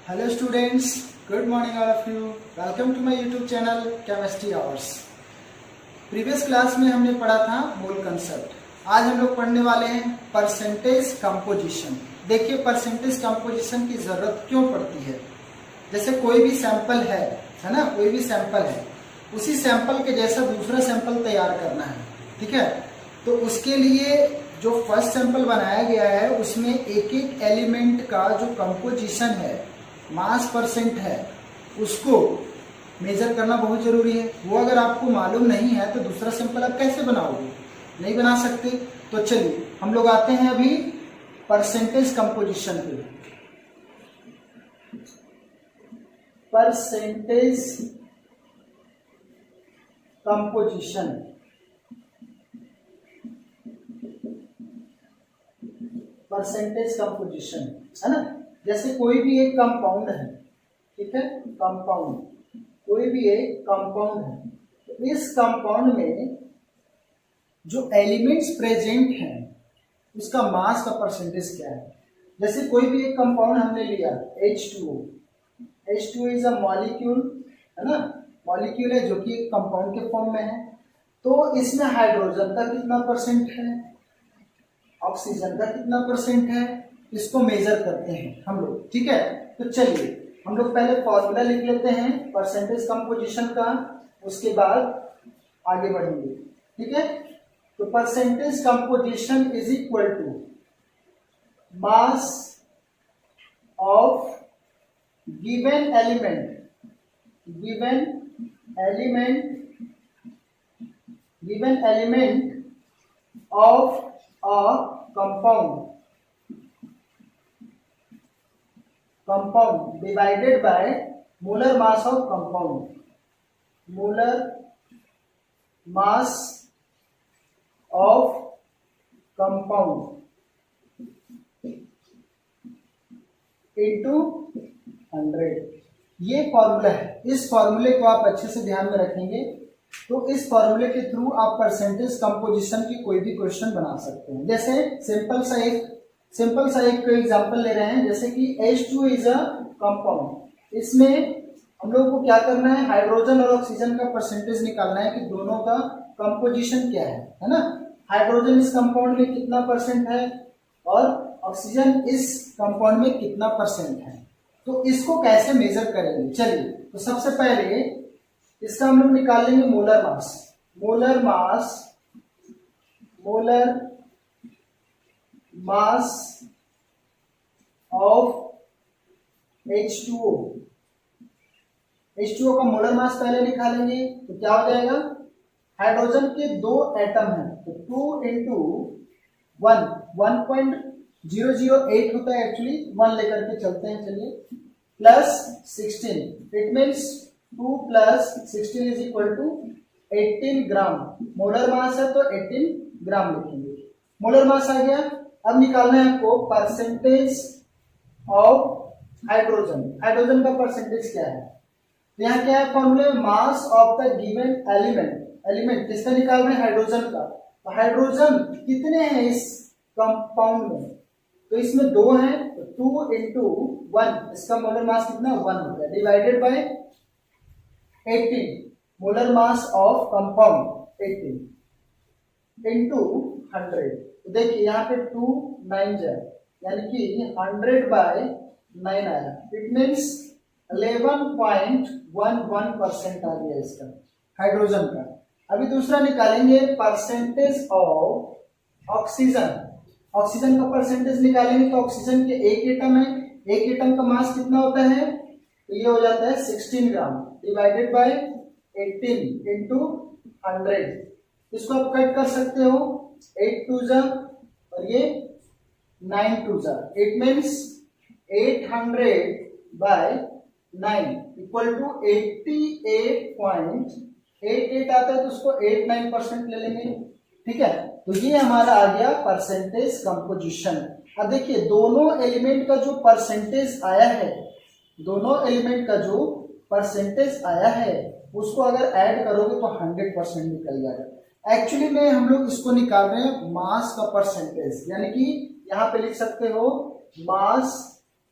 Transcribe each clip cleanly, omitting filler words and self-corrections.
Hello students, good morning all of you. Welcome to my YouTube channel Chemistry Hours. Previous class में हमने पढ़ा था मोल concept. आज हम लोग पढ़ने वाले हैं परसेंटेज कंपोजिशन. देखिए परसेंटेज कंपोजिशन की जरूरत क्यों पड़ती है. जैसे कोई भी सैंपल है ना, कोई भी सैंपल है, उसी सैंपल के जैसा दूसरा सैंपल तैयार करना है. ठीक है, तो उसके लिए जो फर्स्ट सैंपल बनाया गया है उसमें एक एक एलिमेंट का जो कंपोजिशन है, मास परसेंट है, उसको मेजर करना बहुत जरूरी है. वो अगर आपको मालूम नहीं है तो दूसरा सैंपल आप कैसे बनाओगे, नहीं बना सकते. तो चलिए हम लोग आते हैं अभी परसेंटेज कंपोजिशन पे. परसेंटेज कंपोजिशन, परसेंटेज कंपोजिशन है ना. जैसे कोई भी एक कंपाउंड है, ठीक है, कंपाउंड, कोई भी एक कंपाउंड है, तो इस कंपाउंड में जो एलिमेंट्स प्रेजेंट हैं उसका मास का परसेंटेज क्या है. जैसे कोई भी एक कंपाउंड हमने लिया H2O. H2O is a molecule, है ना, मॉलिक्यूल है जो कि एक कंपाउंड के फॉर्म में है. तो इसमें हाइड्रोजन का कितना परसेंट है, ऑक्सीजन का कितना परसेंट है, इसको मेजर करते हैं हम लोग. ठीक है, तो चलिए हम लोग पहले फॉर्मूला लिख लेते हैं परसेंटेज कंपोजिशन का, उसके बाद आगे बढ़ेंगे. ठीक है, तो percentage composition is equal to mass of given element, given element of a compound divided by molar mass of compound, molar mass of compound into 100. ये फॉर्मूला है. इस फॉर्मूले को आप अच्छे से ध्यान में रखेंगे तो इस फॉर्मूले के थ्रू आप परसेंटेज कंपोजिशन की कोई भी क्वेश्चन बना सकते हैं. जैसे सिंपल सा एक एग्जांपल ले रहे हैं. जैसे कि H2 इज अ कंपाउंड. इसमें हम लोग को क्या करना है, हाइड्रोजन और ऑक्सीजन का परसेंटेज निकालना है कि दोनों का कंपोजिशन क्या है ना. हाइड्रोजन इस कंपाउंड में कितना परसेंट है और ऑक्सीजन इस कंपाउंड में कितना परसेंट है. तो इसको कैसे मेजर करेंगे. चलिए, तो सबसे पहले इसका हम लोग निकाल लेंगे molar mass. Molar mass of H2O. H2O का मोलर मास पहले निकालेंगे तो क्या हो जाएगा, हाइड्रोजन के दो एटम हैं तो 2 into 1 1.008 होता है. एक्चुअली 1 लेकर के चलते हैं. चलिए, plus 16, it means 2 plus 16 is equal to 18 gram. Molar mass है तो 18 ग्राम लिखेंगे. मोलर मास आ गया. अब निकालना है आपको परसेंटेज ऑफ हाइड्रोजन. हाइड्रोजन का परसेंटेज क्या है, यहाँ क्या है फॉर्मूले, mass of the given element किसका निकाल रहे हैं, हाइड्रोजन का. तो हाइड्रोजन कितने हैं इस कंपाउंड में, तो इसमें 2 हैं तो 2 into 1, इसका मोलर मास कितना 1 होता है, divided bye 18. Molar mass of compound 18 into 100. तो देखिए यहाँ पे 2 9 जाए, यानी कि 100/9 आया. इट मीन्स 11.11% आ गया इसका हाइड्रोजन का. अभी दूसरा निकालेंगे परसेंटेज ऑफ ऑक्सीजन. ऑक्सीजन का परसेंटेज निकालेंगे तो ऑक्सीजन के एक एटम है, एक एटम का मास कितना होता है, तो ये हो जाता है 16 ग्राम डिवाइडेड बाय 18 into 100. इसको आप कट कर सकते हो, 8 2 जा और ये 9 2 जा. इट मीन्स 800/9 इक्वल टू 88.88 आता है तो उसको 89% ले लेंगे. ठीक है, तो ये हमारा आ गया परसेंटेज कंपोजिशन. अब देखिए दोनों एलिमेंट का जो परसेंटेज आया है, दोनों एलिमेंट का जो परसेंटेज आया है उसको अगर ऐड करोगे तो 100% निकल जाएगा. एक्चुअली में हम लोग इसको निकाल रहे हैं मास का परसेंटेज, यानी कि यहाँ पे लिख सकते हो मास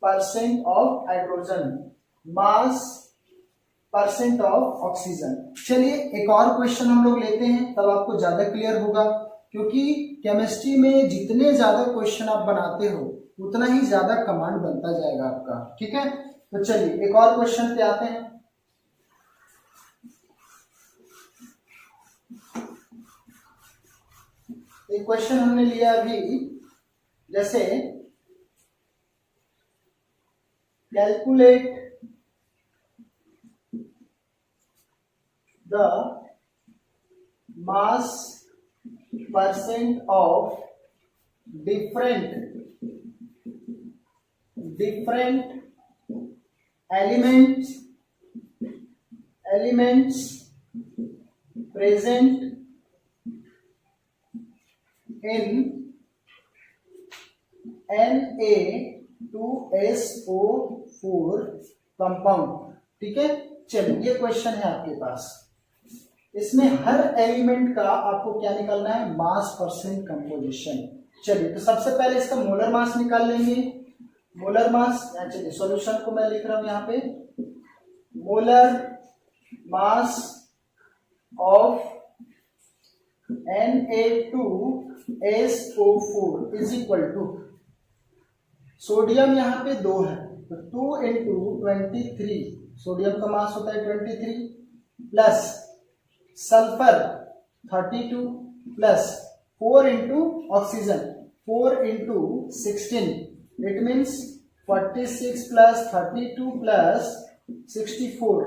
percent of hydrogen, mass percent of oxygen. चलिए एक और क्वेश्चन हम लोग लेते हैं, तब आपको ज्यादा क्लियर होगा, क्योंकि केमिस्ट्री में जितने ज्यादा क्वेश्चन आप बनाते हो उतना ही ज्यादा कमांड बनता जाएगा आपका। ठीक है, तो चलिए एक और क्वेश्चन पे आते हैं। एक क्वेश्चन हमने लिया अभी, जैसे calculate the mass percent of different elements present in Na2SO4 compound. ठीक है, चलिए ये क्वेश्चन है आपके पास, इसमें हर एलिमेंट का आपको क्या निकालना है, मास परसेंट कंपोजिशन। चलिए तो सबसे पहले इसका मोलर मास निकाल लेंगे। मोलर मास, चलिए सॉल्यूशन को मैं लिख रहा हूं यहाँ पे, molar mass of Na2SO4 is equal to, sodium यहाँ पे 2 है तो 2 into 23, सोडियम का मास होता है 23, plus sulphur 32, plus 4 into oxygen 4 into 16, it means 46 plus 32 plus 64,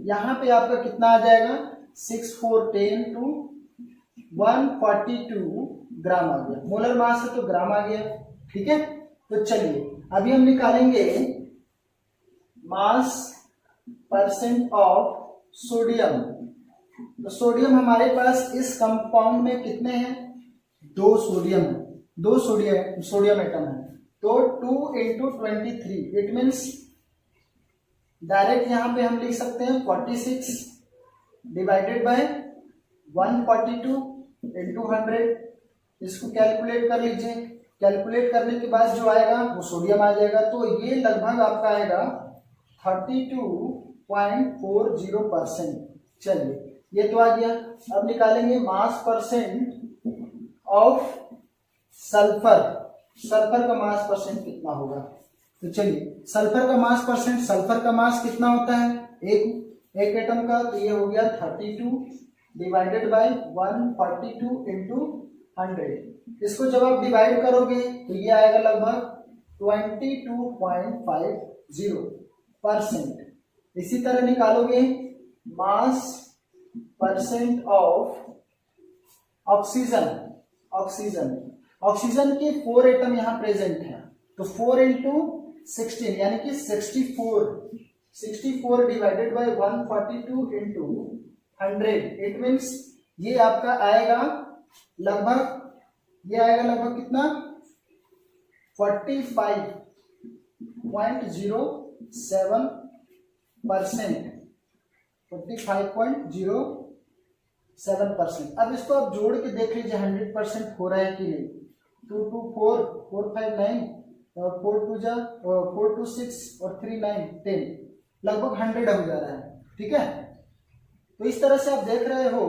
यहाँ पे आपका कितना आ जाएगा, 6 4 10 to 142 ग्राम आ गया। मोलर मास है तो ग्राम आ गया। ठीक है, तो चलिए अभी हम निकालेंगे मास परसेंट ऑफ सोडियम। तो सोडियम हमारे पास इस कंपाउंड में कितने हैं, 2 सोडियम है, 2 सोडियम एटम है, तो 2 into 23, इट मीन्स डायरेक्ट यहां पे हम लिख सकते हैं 46 डिवाइडेड बाय 142 into 100। इसको कैलकुलेट कर लीजिए, कैलकुलेट करने के बाद जो आएगा वो सोडियम आ जाएगा, तो ये लगभग आपका आएगा 32.40%। चलिए ये तो आ गया। अब निकालेंगे मास परसेंट ऑफ सल्फर। सल्फर का मास परसेंट कितना होगा, तो चलिए सल्फर का मास परसेंट, सल्फर का मास कितना होता है एक एटम का, तो ये हो गया 32 डिवाइडेड बाय 142 into 100। इसको जब आप डिवाइड करोगे तो ये आएगा लगभग 22.50%। इसी तरह निकालोगे मास परसेंट ऑफ ऑक्सीजन। ऑक्सीजन के 4 एटम यहाँ प्रेजेंट हैं, तो 4 into 16 यानी कि 64 divided by 142 into 100, it means ये आपका आएगा लगभग कितना, 45.07%। अब इसको आप जोड़ के देख लीजिए 100% हो रहा है कि नहीं। 2 2 4 4 5 9 और 4 2 जा 4 2 6 और 3 9 10, लगभग 100 हो जा रहा है। ठीक है, तो इस तरह से आप देख रहे हो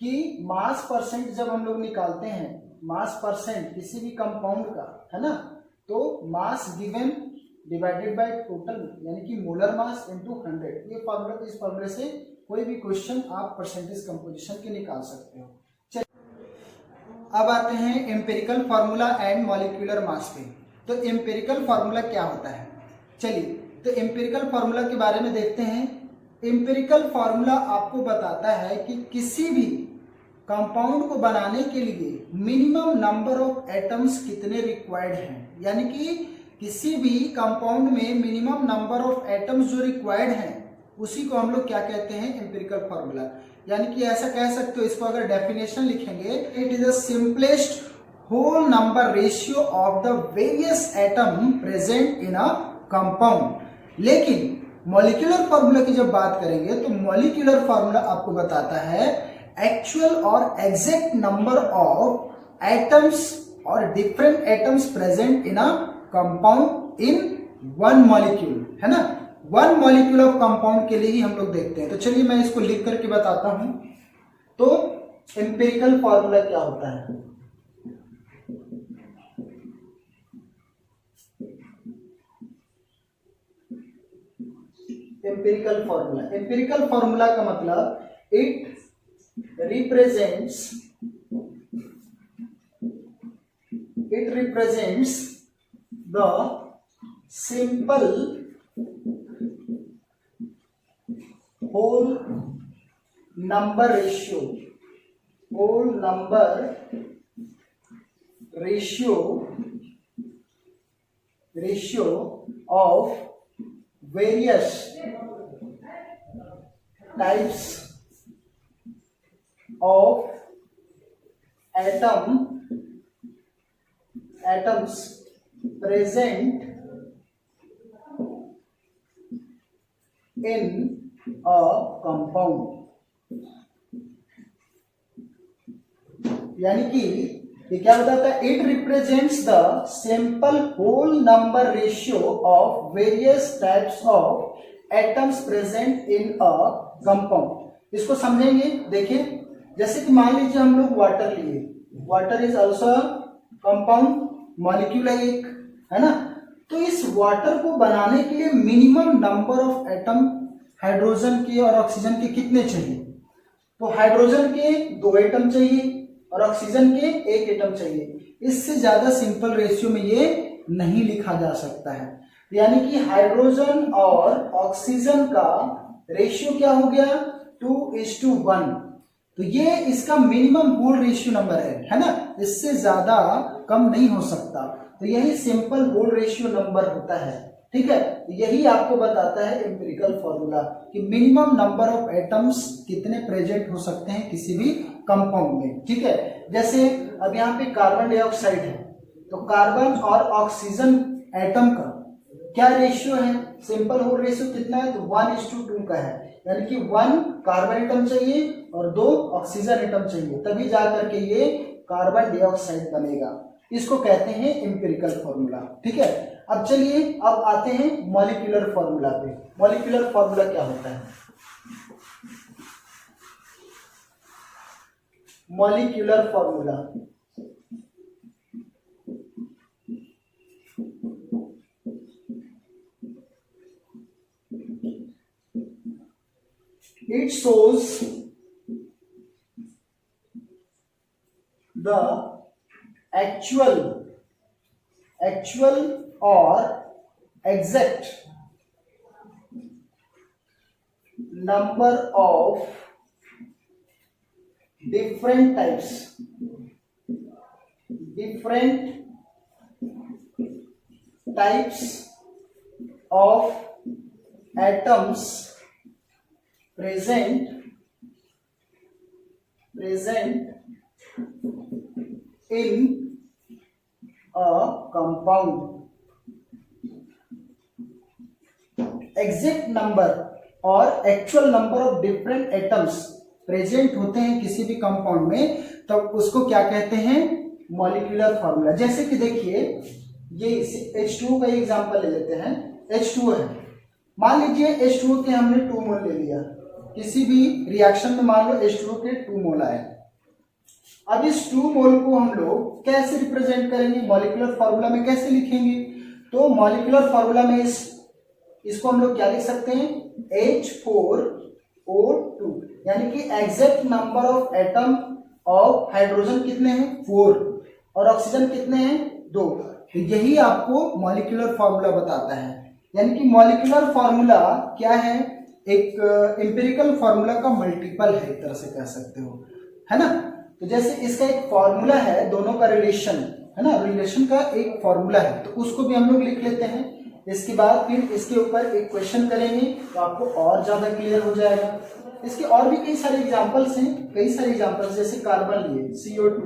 कि मास परसेंट जब हम लोग निकालते हैं, मास परसेंट किसी भी कंपाउंड का, है ना, तो mass given divided by total यानी कि मोलर मास इनटू 100, ये फॉर्मूला, इस फॉर्मूले से कोई भी क्वेश्चन आप परसेंटेज कंपोजिशन के निकाल सकते हो। चलिए अब आते हैं empirical formula and molecular mass पे। तो एम्पिरिकल फार्मूला क्या होता है, चलिए तो एम्पिरिकल फार्मूला के बारे में देखते हैं। एम्पिरिकल फार्मूला आपको बताता है कि किसी भी कंपाउंड को बनाने के लिए मिनिमम नंबर ऑफ एटम्स कितने रिक्वायर्ड हैं, यानी कि किसी भी कंपाउंड में मिनिमम नंबर ऑफ एटम्स जो रिक्वायर्ड हैं उसी को हम लोग क्या कहते हैं, एम्पिरिकल फार्मूला। यानी कि ऐसा कह सकते हो, इसको अगर डेफिनेशन लिखेंगे, it is the simplest whole number ratio of the various atom present in a compound. लेकिन मॉलिक्यूलर फार्मूला की जब बात करेंगे तो मॉलिक्यूलर फार्मूला आपको बताता है एक्चुअल और एग्जैक्ट नंबर ऑफ एटम्स और different atoms present in a compound in one molecule, है ना, वन मॉलिक्यूल ऑफ कंपाउंड के लिए ही हम लोग देखते हैं। तो चलिए मैं इसको लिख करके बताता हूं। तो एम्पिरिकल फॉर्मूला क्या होता है? एम्पिरिकल फॉर्मूला का मतलब it represents the simple whole number ratio of various types of atoms present in a compound। यानी कि ये क्या बताता है? It represents the simple whole number ratio of various types of atoms present in a compound. इसको समझेंगे। देखिए, जैसे कि मान लीजिए हम लोग वाटर लिए, water is also compound, molecule है एक, है ना। तो इस वाटर को बनाने के लिए minimum number of atom hydrogen के और ऑक्सीजन के कितने चाहिए? तो हाइड्रोजन के 2 एटम चाहिए और ऑक्सीजन के 1 एटम चाहिए। इससे ज्यादा सिंपल रेशियो में ये नहीं लिखा जा सकता है। यानी कि हाइड्रोजन और ऑक्सीजन का रेशियो क्या हो गया? 2:1। तो ये इसका मिनिमम होल रेशियो नंबर है ना। इससे ज्यादा कम नहीं हो सकता। तो यही सिंपल होल रेशियो नंबर होता है, ठीक है। यही आपको बताता है एम्पिरिकल फॉर्मूला कि मिनिमम नंबर ऑफ एटम्स कितने प्रेजेंट हो सकते हैं किसी भी कंपाउंड में, ठीक है। जैसे अब यहाँ पे कार्बन डाइऑक्साइड है, तो कार्बन और ऑक्सीजन एटम का क्या रेशियो है? सिंपल होल रेशियो कितना है? तो 1:2 का है। यानी कि 1 कार्बन एटम चाहिए और 2 ऑक्सीजन एटम चाहिए, तभी जाकर के ये कार्बन डाइऑक्साइड बनेगा। इसको कहते हैं एम्पिरिकल फॉर्मूला, ठीक है। अब चलिए अब आते हैं मॉलिक्यूलर फॉर्मूला पे। मॉलिक्यूलर फॉर्मूला क्या होता है? Molecular formula it shows the actual or exact number of different types of atoms present in a compound। Exact number और actual number of different atoms present होते हैं किसी भी कंपाउंड में, तब उसको क्या कहते हैं? Molecular formula. जैसे कि देखिए, ये H2O का एग्जांपल ले लेते हैं। H2O है, मान लीजिए H2O के हमने 2 मोल ले लिया। किसी भी रिएक्शन में मान लो H2O के 2 मोल आए। अब इस 2 मोल को हम लोग कैसे रिप्रेजेंट करेंगे? मॉलिक्यूलर फॉर्मूला में कैसे लिखेंगे? तो मॉलिक्यूलर फॉर्मूला में इसको हम लोग क्या लिख सकते हैं? H4O2, यानी कि exact number of atom of hydrogen कितने हैं? 4 और ऑक्सीजन कितने हैं? 2। तो यही आपको मॉलिक्यूलर फॉर्मूला बताता है। यानी कि मॉलिक्यूलर फॉर्मूला क्या है? एक एम्पिरिकल फॉर्मूला का मल्टीपल है, एक तरह से कह सकते हो, है ना। तो जैसे इसका एक फॉर्मूला है, दोनों का रिलेशन है ना, रिलेशन का एक फॉर्मूला है, तो उसको भी हम लोग लिख लेते हैं। इसके बाद फिर इसके ऊपर एक क्वेश्चन करेंगे तो आपको और ज्यादा क्लियर हो जाएगा। इसके और भी कई सारे एग्जांपल्स हैं, कई सारे एग्जांपल्स। जैसे कार्बन लिए CO2,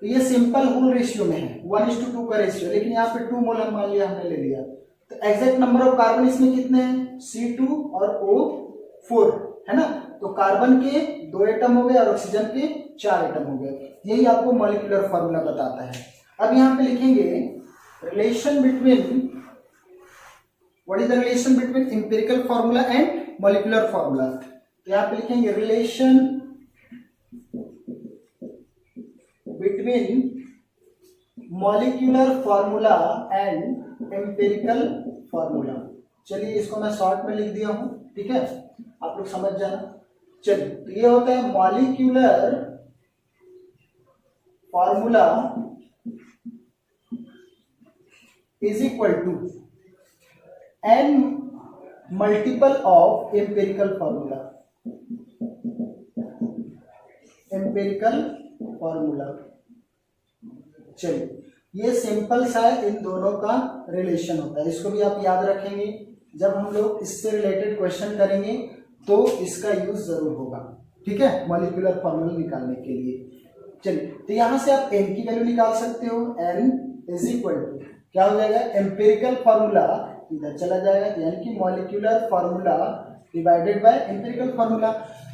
तो ये सिंपल होल रेशियो में है, 1:2 का रेशियो, लेकिन यहाँ पे 2 मोल मान लिया हमने ले लिया। तो एग्जैक्ट नंबर ऑफ कार्बन इसमें कितने हैं? C2 और O4, है ना। तो कार्बन के 2 एटम हो गए और ऑक्सीजन के 4 एटम हो गए। यही आपको मॉलिक्यूलर फॉर्मूला बताता है। अब यहाँ पे लिखेंगे relation between what is the relation between empirical formula and molecular formula. तो यहाँ पे लिखेंगे relation between molecular formula and empirical formula. चलिए इसको मैं शॉर्ट में लिख दिया हूं, ठीक है, आप लोग समझ जाना। चलिए तो ये होता है molecular formula is equal to an multiple of empirical formula. Empirical formula, चलिए ये सिंपल सा है, इन दोनों का रिलेशन होता है, इसको भी आप याद रखेंगे। जब हम लोग इससे रिलेटेड क्वेश्चन करेंगे तो इसका यूज जरूर होगा, ठीक है, मॉलिक्यूलर फॉर्मूला निकालने के लिए। चलिए तो यहां से आप n की वैल्यू निकाल सकते हो, n इज इक्वल टू क्या हो जाएगा, एम्पिरिकल फॉर्मूला इधर चला जाएगा, यानी कि molecular formula divided by empirical formula.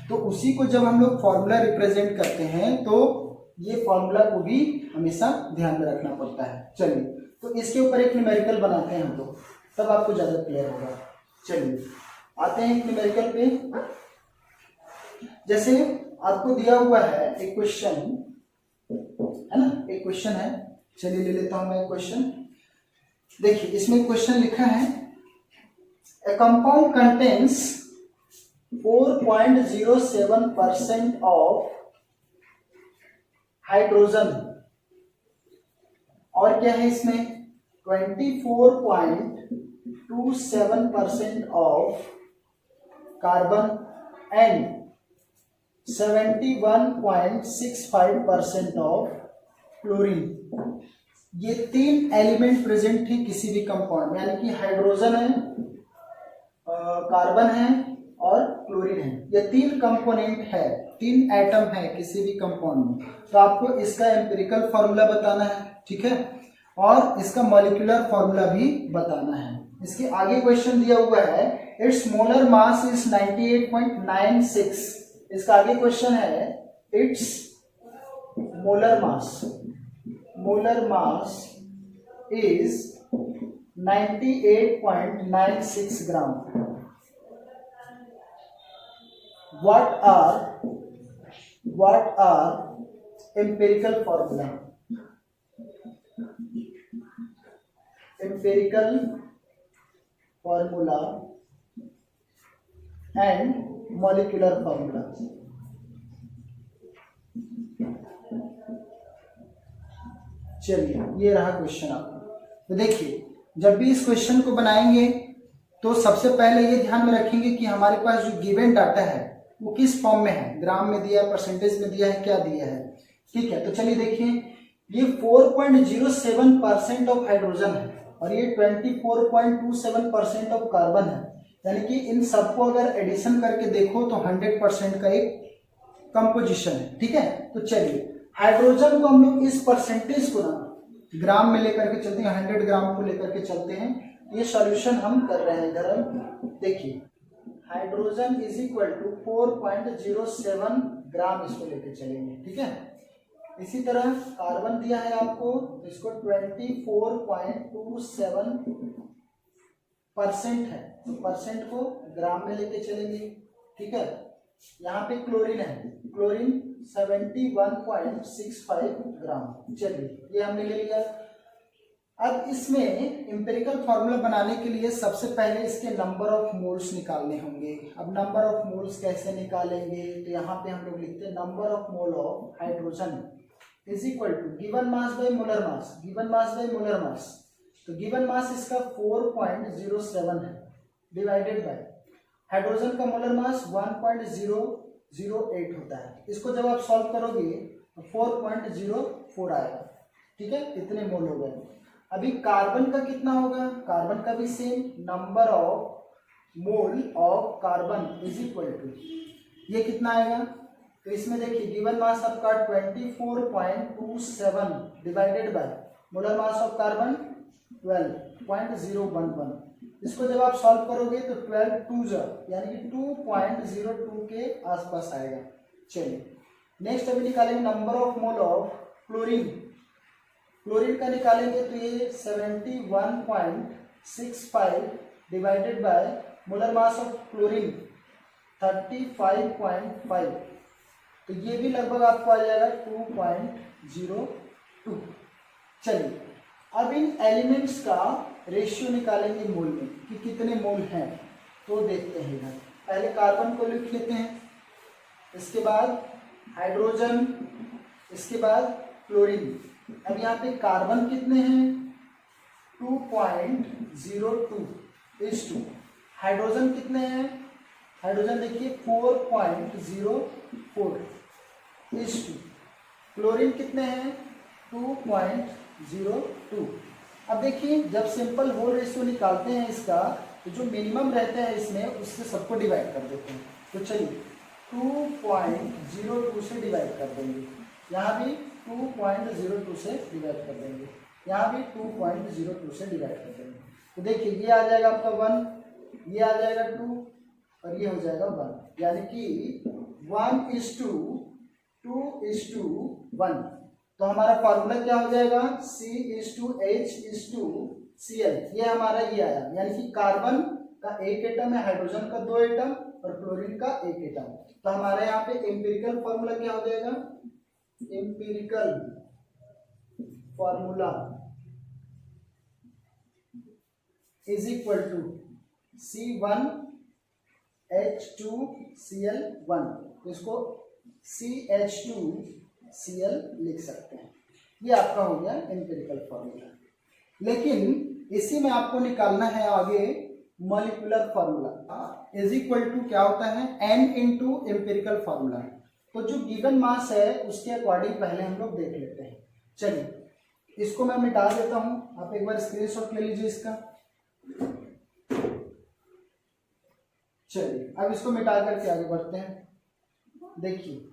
तो उसी को जब हम लोग फॉर्मूला रिप्रेजेंट करते हैं तो ये फॉर्मूला को भी हमेशा ध्यान में रखना पड़ता है। चलिए तो इसके ऊपर एक न्यूमेरिकल बनाते हैं हम लोग, तब आपको ज्यादा क्लियर होगा। चलिए आते हैं एक न्यूमेरिकल पे। जैसे आपको दिया हुआ है एक क्वेश्चन, है ना, एक क्वेश्चन है, चलिए ले लेता हूं मैं क्वेश्चन। देखिए इसमें क्वेश्चन लिखा है ए कंपाउंड कंटेन्स 4.07% ऑफ हाइड्रोजन, और क्या है इसमें 24.27% of carbon and 71.65% of chlorine. ये तीन एलिमेंट प्रेजेंट है किसी भी कंपाउंड में, यानी कि हाइड्रोजन है, कार्बन है और क्लोरीन है। ये तीन कंपोनेंट है, तीन एटम है किसी भी कंपाउंड में। तो आपको इसका एम्पिरिकल फॉर्मूला बताना है, ठीक है, और इसका मॉलिक्यूलर फॉर्मूला भी बताना है। इसके आगे क्वेश्चन दिया हुआ है इट्स मोलर मास इज 98.96। इसका आगे क्वेश्चन है it's molar mass is 98.96 gram. What are empirical formula? Empirical formula and molecular formula. चलिए ये रहा क्वेश्चन आपका। तो देखिए जब भी इस क्वेश्चन को बनाएंगे तो सबसे पहले ये ध्यान में रखेंगे कि हमारे पास जो गिवन डाटा है वो किस फॉर्म में है, ग्राम में दिया है, परसेंटेज में दिया है, क्या दिया है, ठीक है। तो चलिए देखिए ये 4.07% ऑफ हाइड्रोजन है और ये 24.27% ऑफ कार्बन है, यानी कि इन सबको अगर एडिशन करके देखो तो 100% का एक कंपोजिशन है, ठीक है। तो चलिए हाइड्रोजन को हम लोग इस परसेंटेज को ना ग्राम में लेकर के चलते हैं, 100 ग्राम को लेकर के चलते हैं। ये सॉल्यूशन हम कर रहे हैं इधर। देखिए हाइड्रोजन इज इक्वल टू 4.07 ग्राम, इसको लेकर चलेंगे, ठीक है। इसी तरह कार्बन दिया है आपको, इसको 24.27% है, तो परसेंट को ग्राम में लेके चलेंगे, ठीक है। यहाँ पे क्लोरीन है, क्लोरीन 71.65 ग्राम। चलिए ये हमने ले लिया। अब इसमें एम्पिरिकल फॉर्मूला बनाने के लिए सबसे पहले इसके नंबर ऑफ मोल्स निकालने होंगे। अब नंबर ऑफ मोल्स कैसे निकालेंगे, तो यहाँ पे हम लोग लिखते हैं number of mole of hydrogen is equal to given mass by molar mass, given mass by molar mass. तो गिवन मास इसका 4.07 है, डिवाइडेड बाय हाइड्रोजन का मोलर मास 1.008 होता है। इसको जब आप सॉल्व करोगे तो 4.04 आएगा, ठीक है, इतने मोल हो गए। अभी कार्बन का कितना होगा, कार्बन का भी same, number of mole of carbon is equal to, ये कितना आएगा, तो इसमें देखिए गिवन मास आपका 24.27 divided by molar mass of carbon 12.011। इसको जब आप सॉल्व करोगे तो 12 2 यानी कि 2.02 के आसपास आएगा। चलिए नेक्स्ट अभी निकालेंगे number of mole of chlorine. Chlorine का निकालेंगे तो ये 71.65 divided by molar mass of chlorine 35.5, तो ये भी लगभग आपको आ जाएगा 2.02। चलिए अब इन एलिमेंट्स का रेशियो निकालेंगे मोल में कि कितने मोल हैं, तो देखते हैं इधर। पहले कार्बन को लिख लेते हैं, इसके बाद हाइड्रोजन, इसके बाद क्लोरीन। अब यहाँ पे कार्बन कितने हैं 2.02 हाइड्रोजन कितने हैं, हाइड्रोजन देखिए 4.04 क्लोरीन कितने हैं 2.02। अब देखिए जब सिंपल होल रेशियो निकालते हैं इसका, तो जो मिनिमम रहते हैं इसमें उससे सबको डिवाइड कर देते हैं। तो चलिए 2.02 से डिवाइड कर देंगे, यहाँ भी 2.02 से डिवाइड कर देंगे, यहाँ भी 2.02 से डिवाइड कर देंगे। तो देखिए ये आ जाएगा आपका 1, ये आ जाएगा 2 और ये हो जाएगा 1, यानी कि 1:2:1। तो हमारा फार्मूला क्या हो जाएगा C:H:Cl। ये हमारा ये आया, यानी कि कार्बन का एक एटम है, हाइड्रोजन का 2 एटम और क्लोरीन का 1 एटम। तो हमारे यहाँ पे एम्पिरिकल फार्मूला क्या हो जाएगा, empirical formula is equal to C1H2Cl1, इसको CH2Cl लिख सकते हैं। ये आपका हो गया एम्पिरिकल फार्मूला। लेकिन इसी में आपको निकालना है आगे molecular formula is equal to क्या होता है N इंटू एम्पिरिकल फार्मूला। तो जो गिवन मास है उसके अकॉर्डिंग पहले हम लोग देख लेते हैं। चलिए इसको मैं मिटा देता हूं, आप एक बार स्क्रीनशॉट ले लीजिए इसका। चलिए अब इसको मिटा करके आगे बढ़ते हैं। देखिए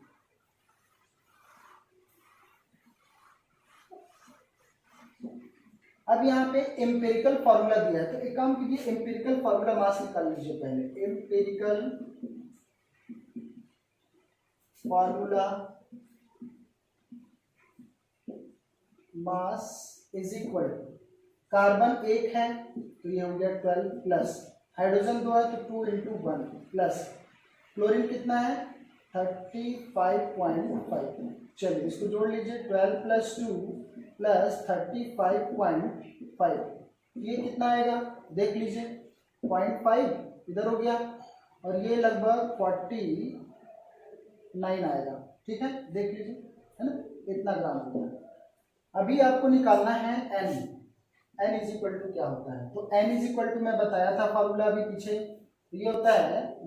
अब यहाँ पे एम्पिरिकल फार्मूला दिया है, तो एक काम कीजिए एम्पिरिकल फार्मूला मास निकाल लीजिए पहले। Empirical formula mass is equal, carbon 1 है तो ये हो गया 12 प्लस, हाइड्रोजन 2 है तो 2 × 1 प्लस, क्लोरीन कितना है 35.5। चलिए इसको जोड़ लीजिए, 12 + 2 + 35.5, ये कितना आएगा देख लीजिए 0.5 इधर हो गया और ये लगभग 49 आएगा। ठीक है देख लीजिए, है ना, इतना ग्राम हो गया। अभी आपको निकालना है n इज इक्वल टू क्या होता है, तो n इज इक्वल टू मैं बताया था फार्मूला अभी पीछे, ये होता है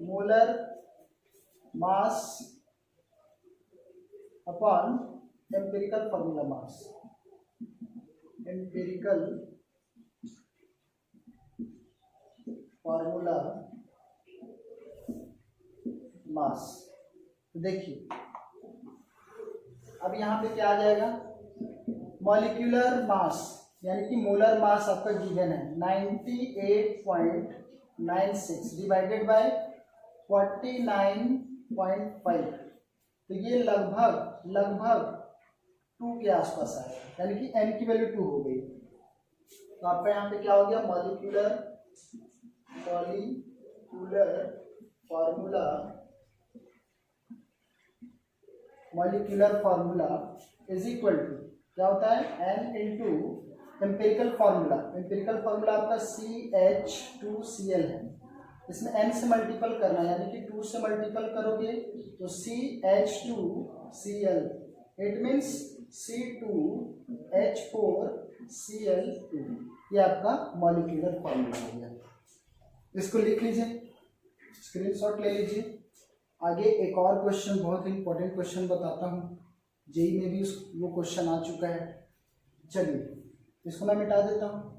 molar mass upon empirical formula mass, empirical formula mass. देखिए अब यहाँ पे क्या आ जाएगा, मॉलिक्यूलर मास यानी कि मोलर मास आपका गिवन है 98.96 डिवाइडेड बाय 49.5, तो ये लगभग 2 के आसपास आएगा, यानी कि n की वैल्यू 2 हो गई। तो आपका यहाँ पे क्या हो गया, molecular formula is equal to क्या होता है n इंटू एम्पिरिकल फार्मूला आपका CH2Cl है, इसमें n से मल्टीपल करना है, यानी कि 2 से मल्टीपल करोगे तो CH2Cl, इट मीन्स C2H4Cl2, ये आपका मॉलिक्यूलर फार्मूला हो गया। इसको लिख लीजिए, स्क्रीनशॉट ले लीजिए। आगे एक और क्वेश्चन, बहुत ही इंपॉर्टेंट क्वेश्चन बताता हूँ, जेई में भी वो क्वेश्चन आ चुका है। चलिए इसको मैं मिटा देता हूँ।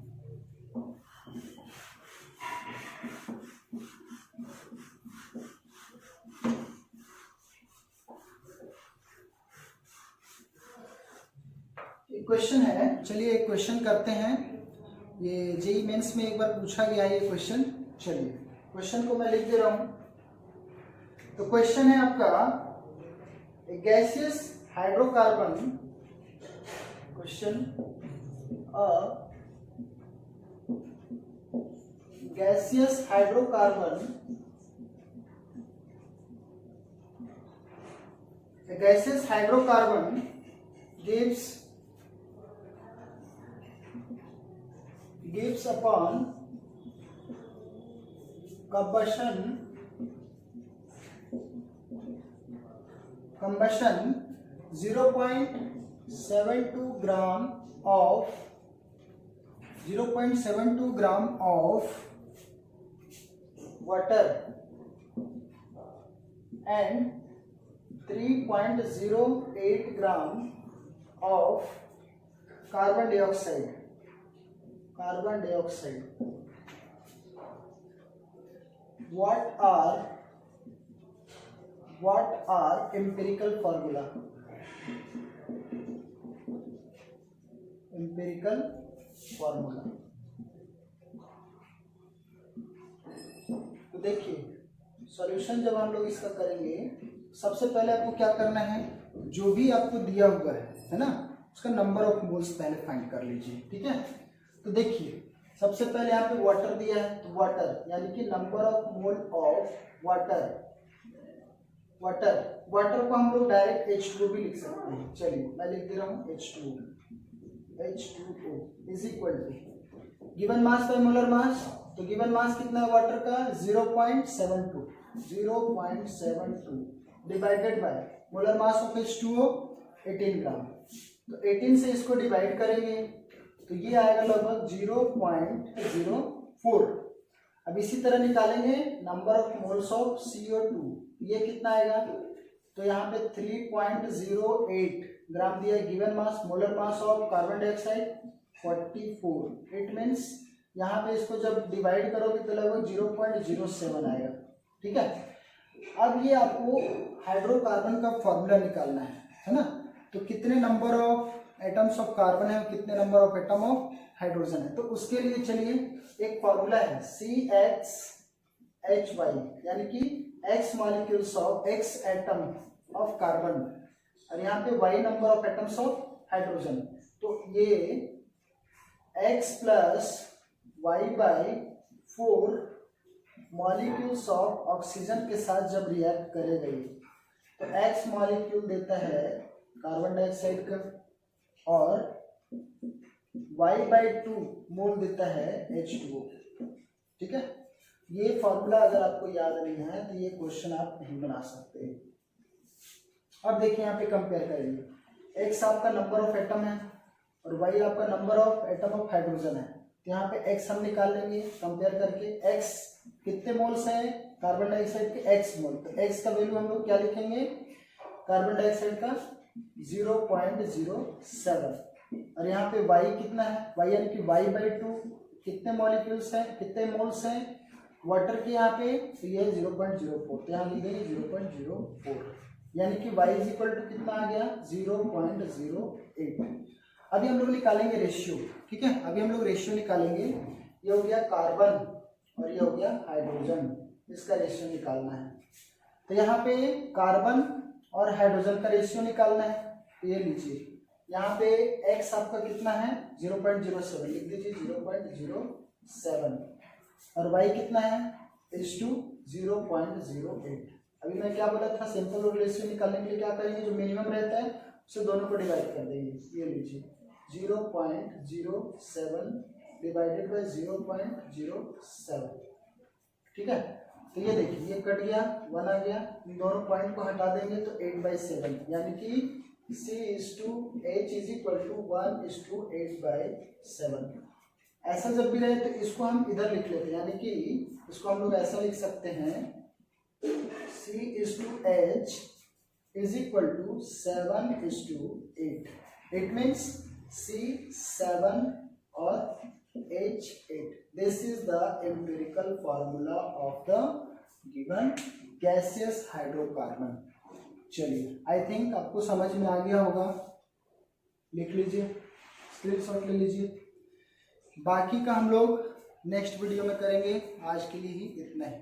एक क्वेश्चन है, चलिए एक क्वेश्चन करते हैं। ये जेई मेंस में एक बार पूछा गया है ये क्वेश्चन। चलिए क्वेश्चन को मैं लिख दे रहा हूं। तो क्वेश्चन है आपका gaseous hydrocarbon, question gaseous hydrocarbon, a gaseous hydrocarbon gives upon combustion 0.72 gram of water and 3.08 gram of carbon dioxide. What are empirical formula? तो देखिए सॉल्यूशन जब हम लोग इसका करेंगे, सबसे पहले आपको क्या करना है, जो भी आपको दिया हुआ है ना, उसका नंबर ऑफ मोल्स पहले फाइंड कर लीजिए, ठीक है। तो देखिए सबसे पहले यहाँ पे वाटर दिया है, तो वाटर यानी कि number of mole of water को हम लोग डायरेक्ट H2O भी लिख सकते हैं। चलिए मैं लिख दे रहा हूँ H2O is equal to given mass by molar mass. तो गिवन मास कितना है वाटर का 0.72 divided by molar mass of H2O 18 gram. तो 18 से इसको डिवाइड करेंगे तो ये आएगा लगभग 0.04। अब इसी तरह निकालेंगे number of moles of CO2, ये कितना आएगा, तो यहाँ पे 3.08 ग्राम दिया है given mass. Molar mass of carbon dioxide 44। It means यहाँ पे इसको जब डिवाइड करोगे तो लगभग 0.07 आएगा, ठीक है। अब ये आपको हाइड्रोकार्बन का फॉर्मूला निकालना है ना। तो कितने number of atoms of carbon है और कितने number of atom of hydrogen है, तो उसके लिए चलिए एक फॉर्मूला है CXHY, यानी कि X molecules of X atom of carbon और यहाँ पे Y number of atoms of hydrogen. तो ये X plus Y/4 molecules of oxygen के साथ जब रिएक्ट करेगा तो X मॉलिक्यूल देता है कार्बन डाइऑक्साइड का और Y/2 मोल देता है H2O, ठीक है। ये फॉर्मूला अगर आपको याद नहीं है तो ये क्वेश्चन आप नहीं बना सकते। अब देखिए यहाँ पे कंपेयर करेंगे, X आपका नंबर ऑफ एटम है और Y आपका number of atom of hydrogen है। तो यहाँ पे X हम निकाल लेंगे कंपेयर करके। X कितने मोल्स हैं कार्बन डाइऑक्साइड के, X मोल। तो X का वैल्यू हम लोग क्या लिखेंगे, कार्बन डाइऑक्साइड का 0.07 और यहाँ पे Y कितना है, Y यानी कि Y/2 कितने मॉलिक्यूल्स हैं, कितने मोल्स हैं वाटर के यहाँ पे, तो ये 0.04। तो यहाँ लिख देंगे 0.04 यानी कि Y इज इक्वल टू कितना आ गया 0.08। अभी हम लोग निकालेंगे रेशियो, ठीक है। अभी हम लोग रेशियो निकालेंगे, ये हो गया कार्बन और ये हो गया हाइड्रोजन, इसका रेशियो निकालना है। तो यहाँ पे कार्बन और हाइड्रोजन का रेशियो निकालना है। तो ये लीजिए यहाँ पे X आपका कितना है 0.07, लिख दीजिए 0.07 और Y कितना है H2 0.08। अभी मैं क्या बोला था, सिंपल रेशियो निकालने के लिए क्या करेंगे, जो मिनिमम रहता है उसे दोनों को डिवाइड कर देंगे। ये लीजिए 0.07 डिवाइडेड बाय 0.07, ठीक है। तो ये देखिए ये कट गया, 1 आ गया, इन दोनों पॉइंट को हटा देंगे तो 8/7 यानी कि C/H इज इक्वल टू 1:8/7। ऐसा जब भी रहे तो इसको हम इधर लिख लेते हैं, यानी कि इसको हम लोग ऐसा लिख सकते हैं C/H is equal to 7:8। It means C7 और H8। This is the empirical formula of the given gaseous hydrocarbon. चलिए आई थिंक आपको समझ में आ गया होगा, लिख लीजिए, स्क्रीनशॉट ले लीजिए। बाकी का हम लोग नेक्स्ट वीडियो में करेंगे, आज के लिए ही इतना ही।